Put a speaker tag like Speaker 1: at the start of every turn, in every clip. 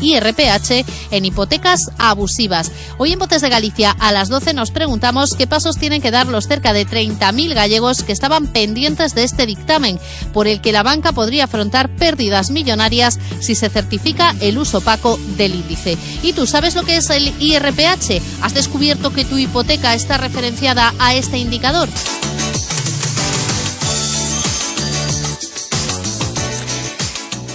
Speaker 1: IRPH en hipotecas abusivas. Hoy en Voces de Galicia a las 12 nos preguntamos qué pasos tienen que dar los cerca de 30.000 gallegos que estaban pendientes de este dictamen, por el que la banca podría afrontar pérdidas millonarias si se certifica el uso opaco del índice. ¿Y tú sabes lo que es el IRPH? ¿Has descubierto que tu hipoteca está referenciada a este indicador?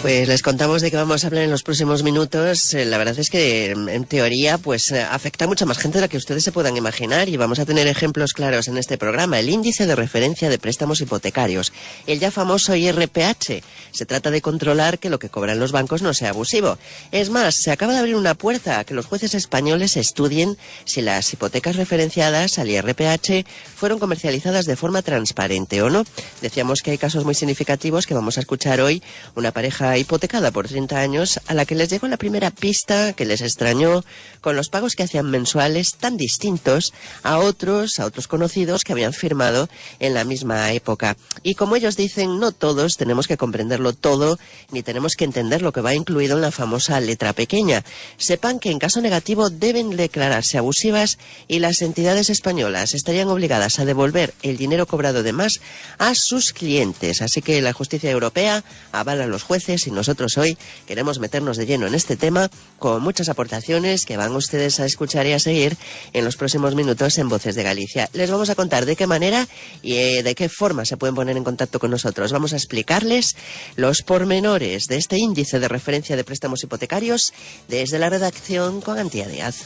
Speaker 2: Pues les contamos de qué vamos a hablar en los próximos minutos. La verdad es que, en teoría, pues afecta a mucha más gente de la que ustedes se puedan imaginar, y vamos a tener ejemplos claros en este programa. El índice de referencia de préstamos hipotecarios, el ya famoso IRPH. Se trata de controlar que lo que cobran los bancos no sea abusivo. Es más, se acaba de abrir una puerta a que los jueces españoles estudien si las hipotecas referenciadas al IRPH fueron comercializadas de forma transparente o no. Decíamos que hay casos muy significativos que vamos a escuchar hoy. Una pareja hipotecada por 30 años a la que les llegó la primera pista que les extrañó, con los pagos que hacían mensuales tan distintos a otros conocidos que habían firmado en la misma época. Y como ellos dicen, no todos tenemos que comprenderlo todo, ni tenemos que entender lo que va incluido en la famosa letra pequeña. Sepan que en caso negativo deben declararse abusivas, y las entidades españolas estarían obligadas a devolver el dinero cobrado de más a sus clientes. Así que la justicia europea avala a los jueces, y nosotros hoy queremos meternos de lleno en este tema con muchas aportaciones que van ustedes a escuchar y a seguir en los próximos minutos en Voces de Galicia. Les vamos a contar de qué manera y de qué forma se pueden poner en contacto con nosotros. Vamos a explicarles los pormenores de este índice de referencia de préstamos hipotecarios desde la redacción con Antía Díaz.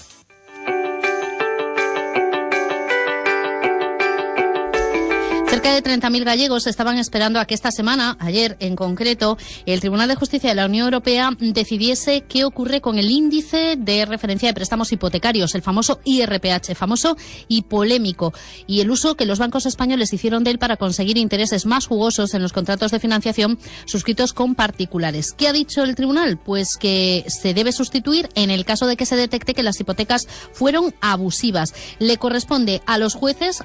Speaker 1: Cerca de 30.000 gallegos estaban esperando a que esta semana, ayer en concreto, el Tribunal de Justicia de la Unión Europea decidiese qué ocurre con el índice de referencia de préstamos hipotecarios, el famoso IRPH, famoso y polémico, y el uso que los bancos españoles hicieron de él para conseguir intereses más jugosos en los contratos de financiación suscritos con particulares. ¿Qué ha dicho el Tribunal? Pues que se debe sustituir en el caso de que se detecte que las hipotecas fueron abusivas. Le corresponde a los jueces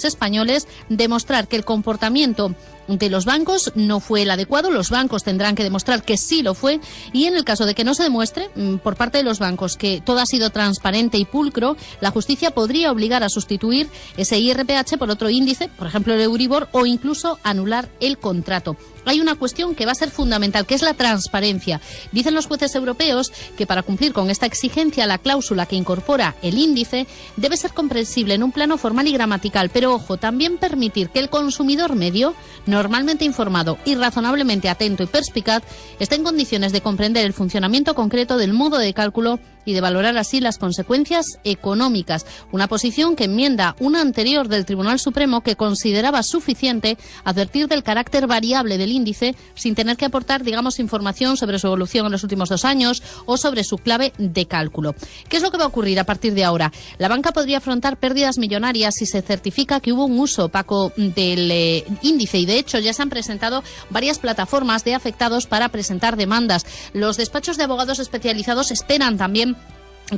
Speaker 1: españoles demostrar que el comportamiento de los bancos no fue el adecuado. Los bancos tendrán que demostrar que sí lo fue, y en el caso de que no se demuestre por parte de los bancos que todo ha sido transparente y pulcro, la justicia podría obligar a sustituir ese IRPH por otro índice, por ejemplo el Euribor, o incluso anular el contrato. Hay una cuestión que va a ser fundamental, que es la transparencia. Dicen los jueces europeos que para cumplir con esta exigencia, la cláusula que incorpora el índice debe ser comprensible en un plano formal y gramatical, pero ojo, también permitir que el consumidor medio, normalmente informado y razonablemente atento y perspicaz, esté en condiciones de comprender el funcionamiento concreto del modo de cálculo y de valorar así las consecuencias económicas. Una posición que enmienda una anterior del Tribunal Supremo, que consideraba suficiente advertir del carácter variable del índice sin tener que aportar, digamos, información sobre su evolución en los últimos 2 años o sobre su clave de cálculo. ¿Qué es lo que va a ocurrir a partir de ahora? La banca podría afrontar pérdidas millonarias si se certifica que hubo un uso opaco del índice, y de hecho ya se han presentado varias plataformas de afectados para presentar demandas. Los despachos de abogados especializados esperan también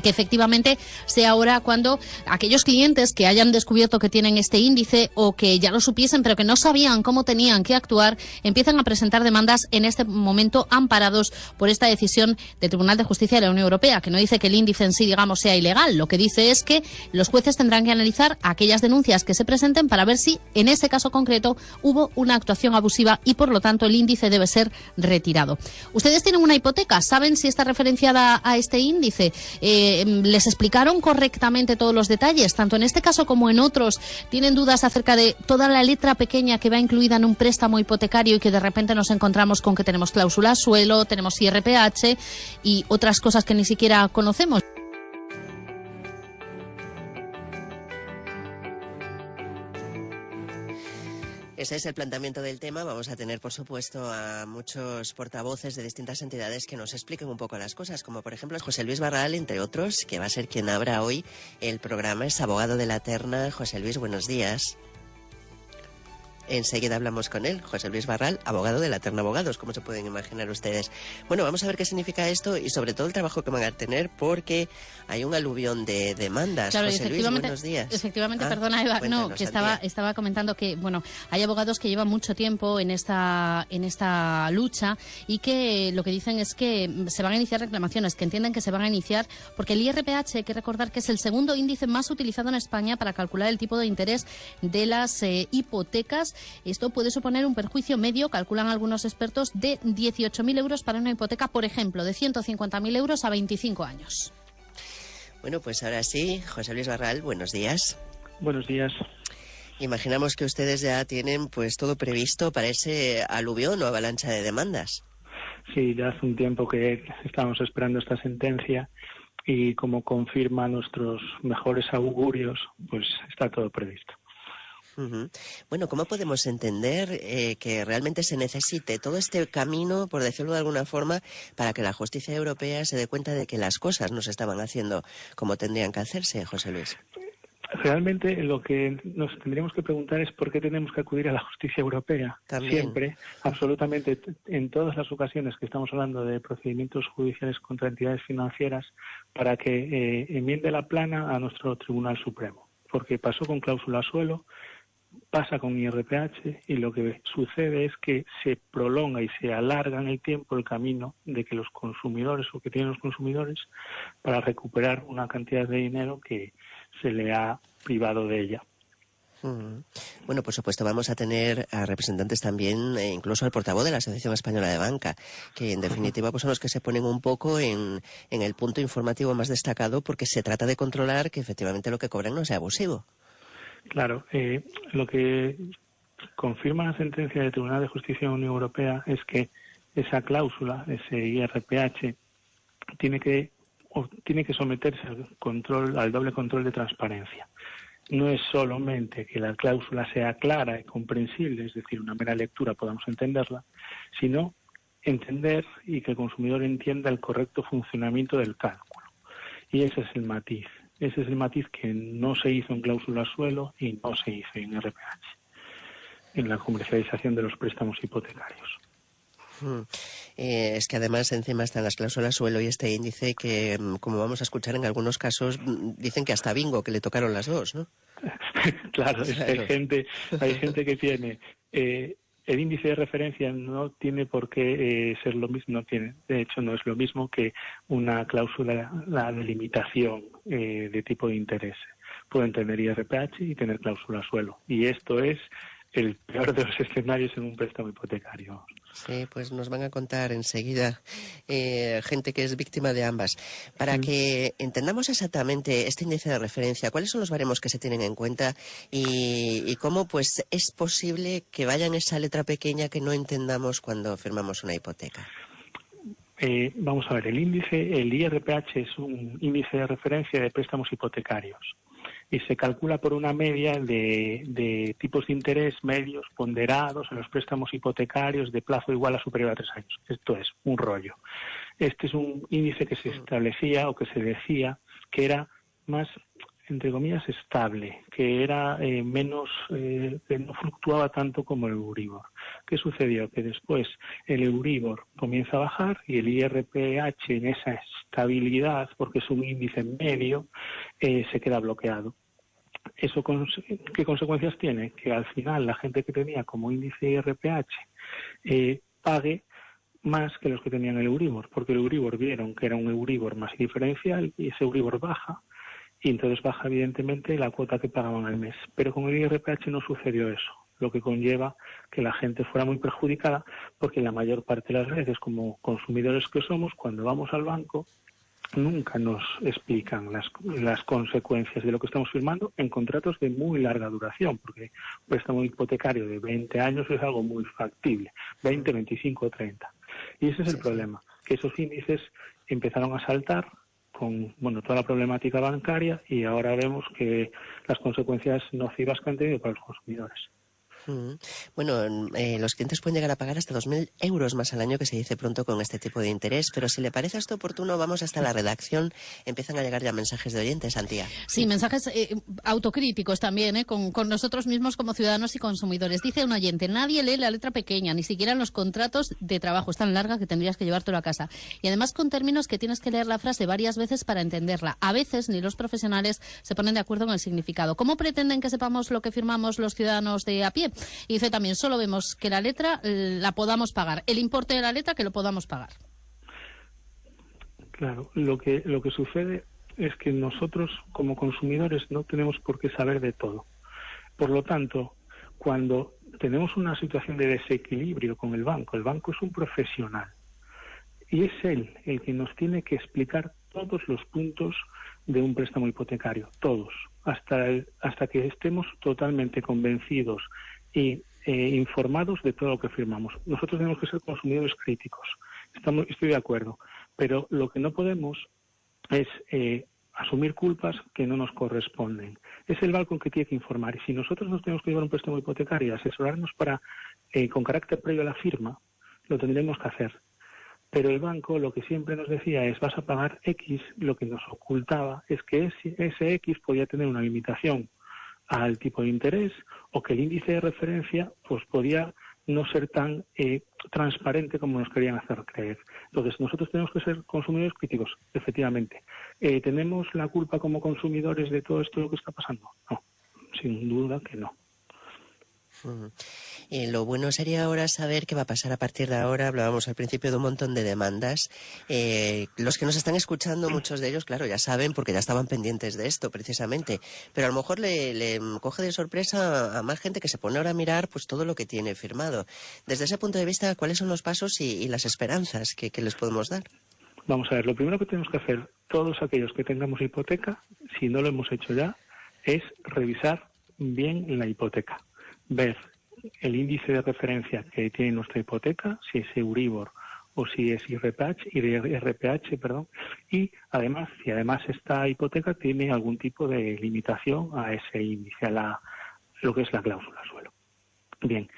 Speaker 1: que efectivamente sea ahora cuando aquellos clientes que hayan descubierto que tienen este índice, o que ya lo supiesen pero que no sabían cómo tenían que actuar, empiezan a presentar demandas en este momento amparados por esta decisión del Tribunal de Justicia de la Unión Europea, que no dice que el índice en sí, digamos, sea ilegal. Lo que dice es que los jueces tendrán que analizar aquellas denuncias que se presenten para ver si en ese caso concreto hubo una actuación abusiva y por lo tanto el índice debe ser retirado. ¿Ustedes tienen una hipoteca? ¿Saben si está referenciada a este índice? ¿Les explicaron correctamente todos los detalles? Tanto en este caso como en otros, ¿tienen dudas acerca de toda la letra pequeña que va incluida en un préstamo hipotecario y que de repente nos encontramos con que tenemos cláusula suelo, tenemos IRPH y otras cosas que ni siquiera conocemos?
Speaker 2: Ese es el planteamiento del tema. Vamos a tener, por supuesto, a muchos portavoces de distintas entidades que nos expliquen un poco las cosas, como por ejemplo José Luis Barral, entre otros, que va a ser quien abra hoy el programa. Es abogado de la terna. José Luis, buenos días. Enseguida hablamos con él, José Luis Barral, abogado de la Terna Abogados, como se pueden imaginar ustedes. Bueno, vamos a ver qué significa esto y sobre todo el trabajo que van a tener, porque hay un aluvión de demandas.
Speaker 1: Claro,
Speaker 2: José Luis, buenos días.
Speaker 1: Efectivamente, perdona, Eva, no, que estaba comentando que, bueno, hay abogados que llevan mucho tiempo en esta lucha y que lo que dicen es que se van a iniciar reclamaciones, que entienden que se van a iniciar porque el IRPH, hay que recordar que es el segundo índice más utilizado en España para calcular el tipo de interés de las hipotecas. Esto puede suponer un perjuicio medio, calculan algunos expertos, de 18.000 euros para una hipoteca, por ejemplo, de 150.000 euros a 25 años.
Speaker 2: Bueno, pues ahora sí, José Luis Barral, buenos días.
Speaker 3: Buenos días.
Speaker 2: Imaginamos que ustedes ya tienen pues todo previsto para ese aluvión o avalancha de demandas.
Speaker 3: Sí, ya hace un tiempo que estamos esperando esta sentencia y como confirma nuestros mejores augurios, pues está todo previsto.
Speaker 2: Uh-huh. Bueno, ¿cómo podemos entender que realmente se necesite todo este camino, por decirlo de alguna forma, para que la justicia europea se dé cuenta de que las cosas no se estaban haciendo como tendrían que hacerse, José Luis?
Speaker 3: Realmente lo que nos tendríamos que preguntar es por qué tenemos que acudir a la justicia europea.
Speaker 2: También.
Speaker 3: Siempre, absolutamente, en todas las ocasiones que estamos hablando de procedimientos judiciales contra entidades financieras, para que enmiende la plana a nuestro Tribunal Supremo. Porque pasó con cláusula suelo, pasa con IRPH y lo que sucede es que se prolonga y se alarga en el tiempo el camino de que los consumidores o que tienen los consumidores para recuperar una cantidad de dinero que se le ha privado de ella.
Speaker 2: Bueno, por supuesto, vamos a tener a representantes también, incluso al portavoz de la Asociación Española de Banca, que en definitiva pues son los que se ponen un poco en el punto informativo más destacado, porque se trata de controlar que efectivamente lo que cobran no sea abusivo.
Speaker 3: Claro, lo que confirma la sentencia del Tribunal de Justicia de la Unión Europea es que esa cláusula, ese IRPH, tiene que someterse al doble control de transparencia. No es solamente que la cláusula sea clara y comprensible, es decir, una mera lectura podamos entenderla, sino entender y que el consumidor entienda el correcto funcionamiento del cálculo. Y ese es el matiz. Ese es el matiz que no se hizo en cláusula suelo y no se hizo en RPH, en la comercialización de los préstamos hipotecarios.
Speaker 2: Es que además encima están las cláusulas suelo y este índice que, como vamos a escuchar en algunos casos, dicen que hasta bingo, que le tocaron las dos, ¿no?
Speaker 3: Claro, hay gente que tiene... el índice de referencia no tiene por qué ser lo mismo, de hecho no es lo mismo que una cláusula, la delimitación de tipo de interés. Pueden tener IRPH y tener cláusula suelo. Y esto es el peor de los escenarios en un préstamo hipotecario.
Speaker 2: Sí, pues nos van a contar enseguida gente que es víctima de ambas. Para que entendamos exactamente este índice de referencia, ¿cuáles son los baremos que se tienen en cuenta y cómo pues es posible que vaya en esa letra pequeña que no entendamos cuando firmamos una hipoteca?
Speaker 3: Vamos a ver, el IRPH es un índice de referencia de préstamos hipotecarios y se calcula por una media de tipos de interés medios ponderados en los préstamos hipotecarios de plazo igual a superior a 3 años. Esto es un rollo. Este es un índice que se establecía o que se decía que era más, entre comillas, estable, que era menos, que no fluctuaba tanto como el Euribor. ¿Qué sucedió? Que después el Euribor comienza a bajar y el IRPH en esa estabilidad, porque es un índice medio, se queda bloqueado. ¿Eso qué consecuencias tiene? Que al final la gente que tenía como índice IRPH pague más que los que tenían el Euribor, porque el Euribor vieron que era un Euribor más diferencial y ese Euribor baja, y entonces baja evidentemente la cuota que pagaban al mes. Pero con el IRPH no sucedió eso, lo que conlleva que la gente fuera muy perjudicada, porque la mayor parte de las veces, como consumidores que somos, cuando vamos al banco, nunca nos explican las consecuencias de lo que estamos firmando en contratos de muy larga duración, porque un préstamo hipotecario de 20 años es algo muy factible, 20, 25 o 30. Y ese es el problema, que esos índices empezaron a saltar con toda la problemática bancaria y ahora vemos que las consecuencias nocivas que han tenido para los consumidores.
Speaker 2: Bueno, los clientes pueden llegar a pagar hasta 2.000 euros más al año, que se dice pronto con este tipo de interés, pero si le parece esto oportuno, vamos hasta la redacción. Empiezan a llegar ya mensajes de oyentes, Antía.
Speaker 1: Sí, mensajes autocríticos también, con nosotros mismos como ciudadanos y consumidores. Dice un oyente, nadie lee la letra pequeña, ni siquiera en los contratos de trabajo. Es tan larga que tendrías que llevártelo a casa. Y además con términos que tienes que leer la frase varias veces para entenderla. A veces ni los profesionales se ponen de acuerdo en el significado. ¿Cómo pretenden que sepamos lo que firmamos los ciudadanos de a pie? Y dice también, solo vemos que la letra la podamos pagar. El importe de la letra que lo podamos pagar.
Speaker 3: Claro, lo que sucede es que nosotros como consumidores no tenemos por qué saber de todo. Por lo tanto, cuando tenemos una situación de desequilibrio con el banco es un profesional y es él el que nos tiene que explicar todos los puntos de un préstamo hipotecario, todos, hasta que estemos totalmente convencidos y informados de todo lo que firmamos. Nosotros tenemos que ser consumidores críticos, estoy de acuerdo, pero lo que no podemos es asumir culpas que no nos corresponden. Es el banco el que tiene que informar, y si nosotros nos tenemos que llevar un préstamo hipotecario y asesorarnos con carácter previo a la firma, lo tendremos que hacer. Pero el banco lo que siempre nos decía es, vas a pagar X, lo que nos ocultaba es que ese X podía tener una limitación al tipo de interés, o que el índice de referencia pues podía no ser tan transparente como nos querían hacer creer. Entonces, nosotros tenemos que ser consumidores críticos, efectivamente. ¿Tenemos la culpa como consumidores de todo esto lo que está pasando? No, sin duda que no.
Speaker 2: Lo bueno sería ahora saber qué va a pasar a partir de ahora. Hablábamos al principio de un montón de demandas. Los que nos están escuchando, muchos de ellos, claro, ya saben porque ya estaban pendientes de esto precisamente, pero a lo mejor le coge de sorpresa a más gente que se pone ahora a mirar pues todo lo que tiene firmado. Desde ese punto de vista, ¿cuáles son los pasos y las esperanzas que les podemos dar?
Speaker 3: Vamos a ver, lo primero que tenemos que hacer todos aquellos que tengamos hipoteca, si no lo hemos hecho ya, es revisar bien la hipoteca. Ver el índice de referencia que tiene nuestra hipoteca, si es Euribor o si es IRPH, y además, si además esta hipoteca tiene algún tipo de limitación a ese índice, a lo que es la cláusula suelo. Bien,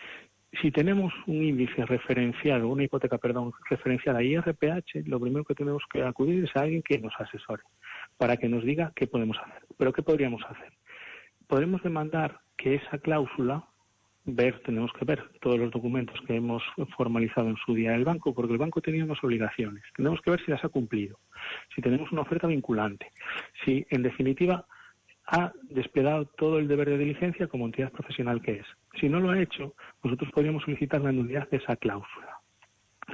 Speaker 3: si tenemos un índice referenciado, una hipoteca, referenciada a IRPH, lo primero que tenemos que acudir es a alguien que nos asesore, para que nos diga qué podemos hacer. ¿Pero qué podríamos hacer? Podemos demandar que esa cláusula, tenemos que ver todos los documentos que hemos formalizado en su día del banco, porque el banco tenía unas obligaciones. Tenemos que ver si las ha cumplido, si tenemos una oferta vinculante, si en definitiva ha desplegado todo el deber de diligencia como entidad profesional que es. Si no lo ha hecho, nosotros podríamos solicitar la nulidad de esa cláusula.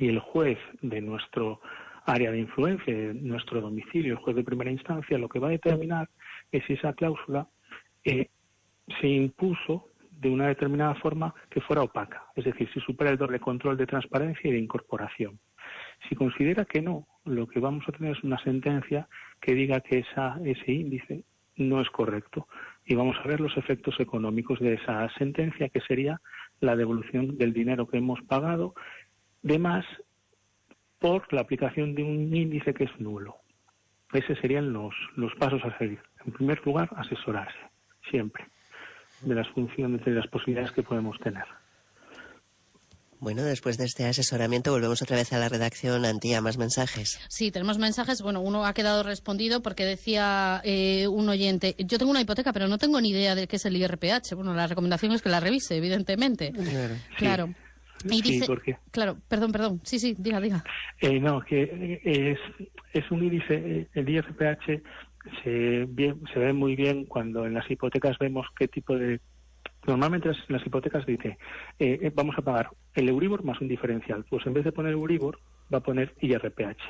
Speaker 3: Y el juez de nuestro área de influencia, de nuestro domicilio, el juez de primera instancia, lo que va a determinar es si esa cláusula se impuso de una determinada forma que fuera opaca, es decir, si supera el doble control de transparencia y de incorporación. Si considera que no, lo que vamos a tener es una sentencia que diga que ese índice no es correcto, y vamos a ver los efectos económicos de esa sentencia, que sería la devolución del dinero que hemos pagado de más por la aplicación de un índice que es nulo. Esos serían los pasos a seguir. En primer lugar, asesorarse, siempre, de las funciones, de las posibilidades que podemos tener.
Speaker 2: Bueno, después de este asesoramiento volvemos otra vez a la redacción. Antía, ¿más mensajes?
Speaker 1: Sí, tenemos mensajes. Bueno, uno ha quedado respondido porque decía un oyente, yo tengo una hipoteca pero no tengo ni idea de qué es el IRPH. Bueno, la recomendación es que la revise, evidentemente. Claro. Y dice,
Speaker 3: porque...
Speaker 1: Claro, perdón. Sí, diga.
Speaker 3: No, que es un índice, el IRPH se ve muy bien cuando en las hipotecas vemos qué tipo de... Normalmente en las hipotecas dice, vamos a pagar el Euribor más un diferencial. Pues en vez de poner Euribor, va a poner IRPH.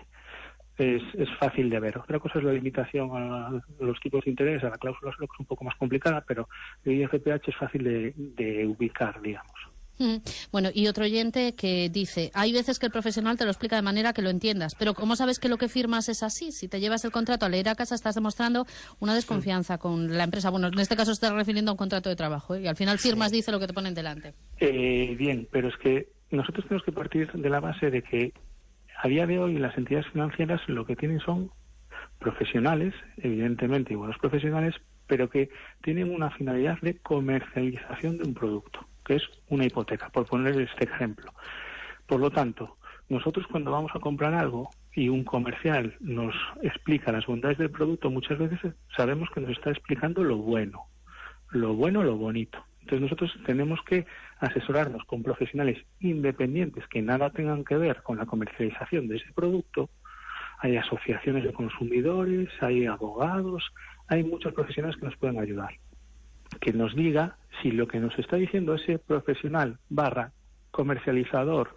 Speaker 3: Es fácil de ver. Otra cosa es la limitación a los tipos de interés, a la cláusula, que es un poco más complicada, pero el IRPH es fácil de ubicar, digamos.
Speaker 1: Bueno, y otro oyente que dice, hay veces que el profesional te lo explica de manera que lo entiendas, pero ¿cómo sabes que lo que firmas es así? Si te llevas el contrato a leer a casa, estás demostrando una desconfianza con la empresa. Bueno, en este caso estás refiriendo a un contrato de trabajo, y al final firmas, dice lo que te ponen delante.
Speaker 3: Bien, pero es que nosotros tenemos que partir de la base de que a día de hoy las entidades financieras lo que tienen son profesionales, evidentemente, y buenos profesionales, pero que tienen una finalidad de comercialización de un producto. que es una hipoteca, por poner este ejemplo. Por lo tanto, nosotros cuando vamos a comprar algo y un comercial nos explica las bondades del producto, muchas veces sabemos que nos está explicando lo bueno, lo bonito. Entonces nosotros tenemos que asesorarnos con profesionales independientes que nada tengan que ver con la comercialización de ese producto. Hay asociaciones de consumidores, hay abogados, hay muchos profesionales que nos pueden ayudar. Que nos diga si lo que nos está diciendo ese profesional / comercializador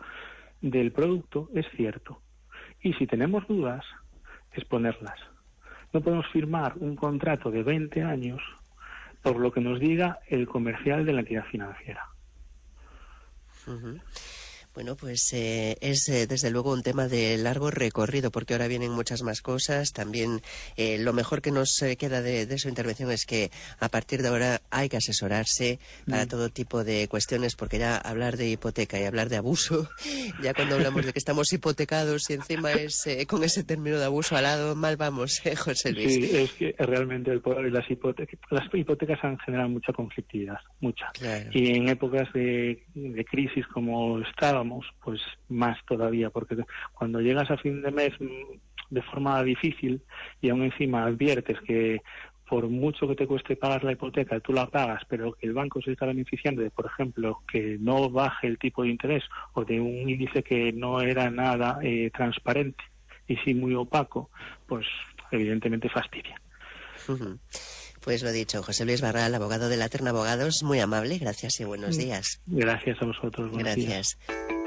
Speaker 3: del producto es cierto. Y si tenemos dudas, exponerlas. No podemos firmar un contrato de 20 años por lo que nos diga el comercial de la entidad financiera.
Speaker 2: Uh-huh. Bueno, pues es desde luego un tema de largo recorrido, porque ahora vienen muchas más cosas. También lo mejor que nos queda de su intervención es que a partir de ahora hay que asesorarse para todo tipo de cuestiones, porque ya hablar de hipoteca y hablar de abuso, ya cuando hablamos de que estamos hipotecados y encima es con ese término de abuso al lado, mal vamos, José Luis.
Speaker 3: Sí, es que realmente las hipotecas han generado mucha conflictividad, mucha.
Speaker 2: Claro.
Speaker 3: Y en épocas de crisis como estábamos, pues más todavía, porque cuando llegas a fin de mes de forma difícil y aún encima adviertes que por mucho que te cueste pagar la hipoteca, tú la pagas, pero que el banco se está beneficiando de, por ejemplo, que no baje el tipo de interés o de un índice que no era nada transparente y sí muy opaco, pues evidentemente fastidia.
Speaker 2: Uh-huh. Pues lo dicho, José Luis Barral, abogado de la Terna Abogados, muy amable, gracias y buenos días.
Speaker 3: Gracias a vosotros.
Speaker 2: Gracias.
Speaker 3: Días.